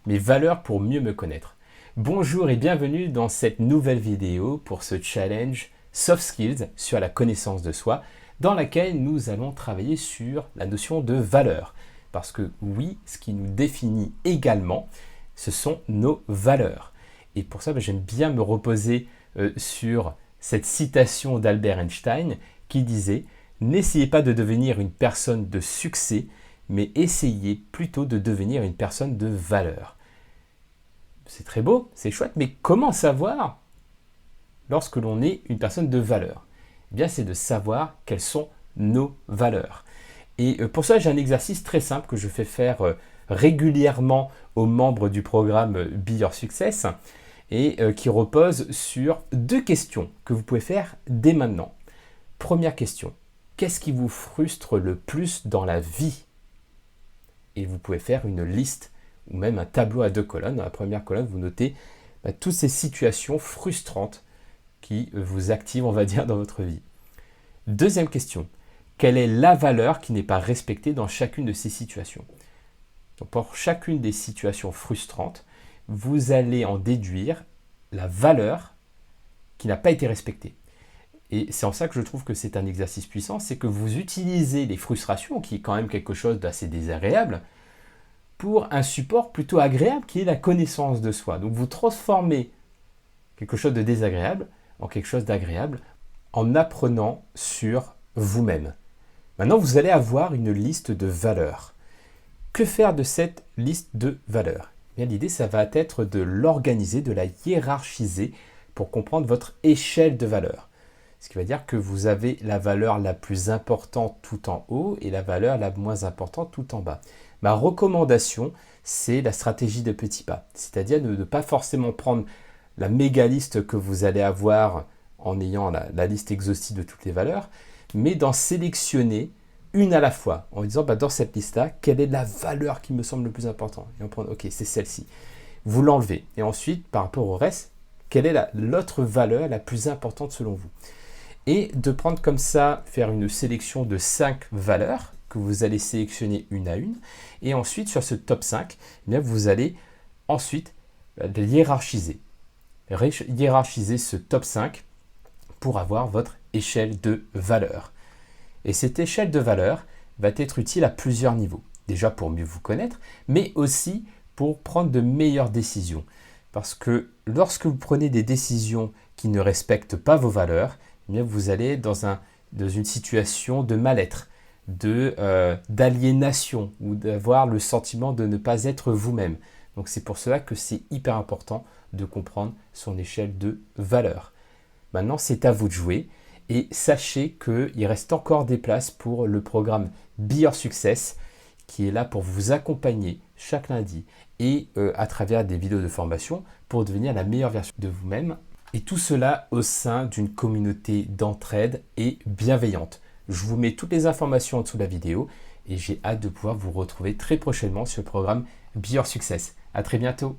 mes valeurs pour mieux me connaître. Bonjour et bienvenue dans cette nouvelle vidéo pour ce challenge Soft Skills sur la connaissance de soi, dans laquelle nous allons travailler sur la notion de valeur. Parce que oui, ce qui nous définit également, ce sont nos valeurs. Et pour ça, j'aime bien me reposer sur cette citation d'Albert Einstein qui disait « N'essayez pas de devenir une personne de succès, mais essayez plutôt de devenir une personne de valeur. » C'est très beau, c'est chouette, mais comment savoir lorsque l'on est une personne de valeur? Eh bien, c'est de savoir quelles sont nos valeurs. Et pour ça, j'ai un exercice très simple que je fais faire régulièrement aux membres du programme Be Your Success et qui repose sur 2 questions que vous pouvez faire dès maintenant. Première question, qu'est-ce qui vous frustre le plus dans la vie? Et vous pouvez faire une liste ou même un tableau à 2 colonnes. Dans la première colonne, vous notez toutes ces situations frustrantes qui vous activent, on va dire, dans votre vie. Deuxième question, quelle est la valeur qui n'est pas respectée dans chacune de ces situations? Donc pour chacune des situations frustrantes, vous allez en déduire la valeur qui n'a pas été respectée. Et c'est en ça que je trouve que c'est un exercice puissant, c'est que vous utilisez les frustrations, qui est quand même quelque chose d'assez désagréable, pour un support plutôt agréable qui est la connaissance de soi. Donc vous transformez quelque chose de désagréable en quelque chose d'agréable en apprenant sur vous-même. Maintenant, vous allez avoir une liste de valeurs. Que faire de cette liste de valeurs? Eh bien, l'idée, ça va être de l'organiser, de la hiérarchiser pour comprendre votre échelle de valeurs. Ce qui va dire que vous avez la valeur la plus importante tout en haut et la valeur la moins importante tout en bas. Ma recommandation, c'est la stratégie de petits pas. C'est-à-dire de ne pas forcément prendre la méga liste que vous allez avoir en ayant la liste exhaustive de toutes les valeurs, mais d'en sélectionner une à la fois, en disant dans cette liste-là, quelle est la valeur qui me semble le plus importante? Et on prend, ok, c'est celle-ci. Vous l'enlevez. Et ensuite, par rapport au reste, quelle est l'autre valeur la plus importante selon vous? Et de prendre comme ça, faire une sélection de 5 valeurs que vous allez sélectionner une à une. Et ensuite, sur ce top 5, eh bien, vous allez ensuite le hiérarchiser. Hiérarchiser ce top 5 pour avoir votre échelle de valeurs. Et cette échelle de valeurs va être utile à plusieurs niveaux. Déjà pour mieux vous connaître, mais aussi pour prendre de meilleures décisions. Parce que lorsque vous prenez des décisions qui ne respectent pas vos valeurs, eh bien vous allez dans une situation de mal-être, d'aliénation ou d'avoir le sentiment de ne pas être vous-même. Donc c'est pour cela que c'est hyper important de comprendre son échelle de valeurs. Maintenant, c'est à vous de jouer et sachez qu'il reste encore des places pour le programme Be Your Success qui est là pour vous accompagner chaque lundi et à travers des vidéos de formation pour devenir la meilleure version de vous-même. Et tout cela au sein d'une communauté d'entraide et bienveillante. Je vous mets toutes les informations en dessous de la vidéo et j'ai hâte de pouvoir vous retrouver très prochainement sur le programme Be Your Success. À très bientôt.